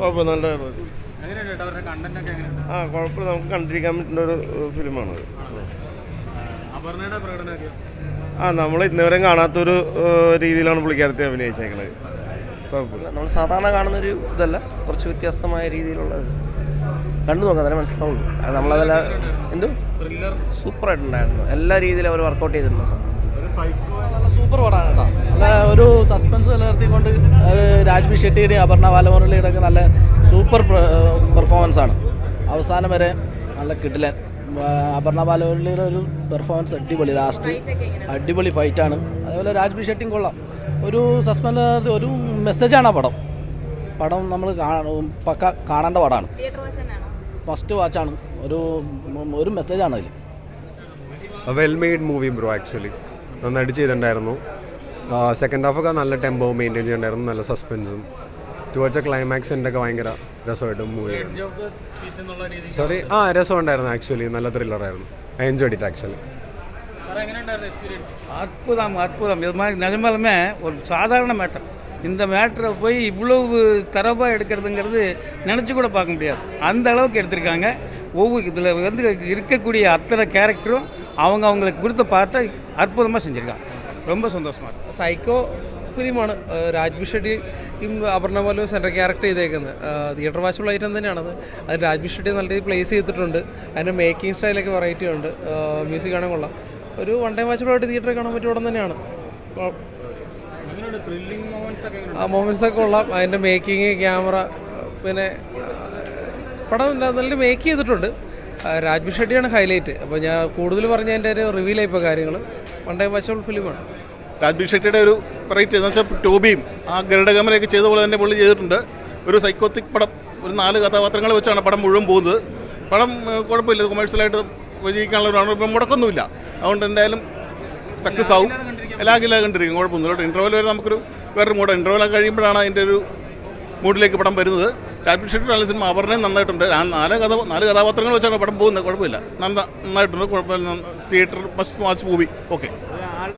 കുഴപ്പമില്ല, നല്ല കുഴപ്പമില്ല, നമുക്ക് കണ്ടിരിക്കാൻ പറ്റുന്ന ഒരു ഫിലിമാണ്. നമ്മൾ ഇന്നുവരെ കാണാത്തൊരു രീതിയിലാണ് പുള്ളിക്കാരത്തെ അഭിനയിച്ചേക്കുന്നത്. കുഴപ്പമില്ല, നമ്മൾ സാധാരണ കാണുന്നൊരു ഇതല്ല, കുറച്ച് വ്യത്യസ്തമായ രീതിയിലുള്ളത്. കണ്ടു നോക്കാം, തന്നെ മനസ്സിലാവുള്ളൂ. നമ്മളതല്ല എന്തോ സൂപ്പറായിട്ടുണ്ടായിരുന്നു, എല്ലാ രീതിയിലും അവർ വർക്കൗട്ട് ചെയ്തിട്ടുണ്ട് സാർ. നല്ല സൂപ്പർ പടമാണ് കേട്ടോ. നല്ല ഒരു സസ്പെൻസ് നിലനിർത്തിക്കൊണ്ട് രാജ്ബി ഷെട്ടിയുടെ അപർണ ബാലമുരളിയുടെ ഒക്കെ നല്ല സൂപ്പർ പെർഫോമൻസാണ്. അവസാനം വരെ നല്ല കിടിലൻ. അപർണ ബാലമുരളിയുടെ ഒരു പെർഫോമൻസ് അടിപൊളി, ലാസ്റ്റ് അടിപൊളി ഫൈറ്റാണ്. അതേപോലെ രാജ്ബി ഷെട്ടിയും കൊള്ളാം. ഒരു സസ്പെൻസ്, ഒരു മെസ്സേജാണ് ആ പടം നമ്മൾ പക്ക കാണേണ്ട പടമാണ്. ഫസ്റ്റ് വാച്ചാണ്, ഒരു മെസ്സേജാണ് അതിൽ. Well made movie bro. Actually നന്നായിട്ട് ചെയ്തിട്ടുണ്ടായിരുന്നു. സെക്കൻഡ് ഹാഫൊക്കെ നല്ല ടെമ്പോ മെയിൻറ്റെയിൻ ചെയ്തിട്ടുണ്ടായിരുന്നു, നല്ല സസ്പെൻസും. ടുവേർഡ്സ് എ ക്ലൈമാക്സിൻ്റെ ഒക്കെ ഭയങ്കര രസമായിട്ട് മൂവി. സോറി, രസമുണ്ടായിരുന്നു. ആക്ച്വലി നല്ല ത്രില്ലറായിരുന്നു. I enjoyed it actually. அற்புதம் இது மாதிரி நிஜமாலுமே ஒரு சாதாரண மேட்டர். இந்த மேட்டரை போய் இவ்வளவு தரவாக எடுக்கிறதுங்கிறது நினச்சி கூட பார்க்க முடியாது. அந்த அளவுக்கு எடுத்திருக்காங்க. இதில் இருக்கக்கூடிய அத்தனை கேரக்டரும் அவங்களுக்கு கொடுத்த பார்த்த அற்புதமாக செஞ்சுருக்காங்க. ரொம்ப சந்தோஷமாக இருக்குது. സൈക്കോ ഫിലിമാണ്. രാജ്ബി ഷെട്ടിയും അപർണ ബാലു സെൻട്രൽ ക്യാരക്ടർ ചെയ്തേക്കുന്നത്. തിയേറ്റർ വാച്ചുള്ള ഐറ്റം തന്നെയാണത്. അത് രാജ്ബി ഷെട്ടി നല്ല രീതിയിൽ പ്ലേസ് ചെയ്തിട്ടുണ്ട്. അതിൻ്റെ മേക്കിംഗ് സ്റ്റൈലൊക്കെ വെറൈറ്റി ഉണ്ട്. മ്യൂസിക് കാണാൻ കൊള്ളാം. ഒരു വൺ ടൈം വാച്ചുകളായിട്ട് തിയേറ്ററിൽ കാണാൻ പറ്റിയ ഉടൻ തന്നെയാണ്. മൊമെൻറ്റ്സ് ഒക്കെ കൊള്ളാം. അതിൻ്റെ മേക്കിങ്, ക്യാമറ, പിന്നെ പടം നല്ല മേക്ക് ചെയ്തിട്ടുണ്ട്. രാജ്ബി ഷെട്ടിയാണ് ഹൈലൈറ്റ്. അപ്പോൾ ഞാൻ കൂടുതൽ പറഞ്ഞ എൻ്റെ ഒരു റിവീലായിപ്പോൾ കാര്യങ്ങൾ. വൺ ടൈം വാച്ചബിൾ ഫിലിമാണ്. രാജ്ബി ഷെട്ടിയുടെ ഒരു വെറൈറ്റി എന്ന് വെച്ചാൽ ടോബിയും ആ ഗരുഡഗമനയൊക്കെ ചെയ്ത പോലെ തന്നെ പുള്ളി ചെയ്തിട്ടുണ്ട്. ഒരു സൈക്കോത്തിക് പടം, ഒരു 4 കഥാപാത്രങ്ങൾ വെച്ചാണ് പടം മുഴുവൻ പോകുന്നത്. പടം കുഴപ്പമില്ല, കൊമേഴ്സ്യലായിട്ട് വിജയിക്കാനുള്ള മുടക്കൊന്നുമില്ല. അതുകൊണ്ട് എന്തായാലും സക്സസ് ആവും. എല്ലാ കണ്ടിരിക്കും, കുഴപ്പമൊന്നുമില്ല. ഇൻ്റർവെൽ വരെ നമുക്കൊരു വേറൊരു മൂഡ്, ഇൻ്റർവെൽ കഴിയുമ്പോഴാണ് അതിൻ്റെ ഒരു മൂഡിലേക്ക് പടം വരുന്നത്. രാജ്ബി ഷെട്ടി നല്ല സിനിമ. അപർണയും നന്നായിട്ടുണ്ട്. 4 കഥാപാത്രങ്ങൾ വെച്ചാണ് പടം പോകുന്നത്. കുഴപ്പമില്ല, നന്നായിട്ടുണ്ട്. കുഴപ്പമില്ല. Theatre must watch movie. Okay.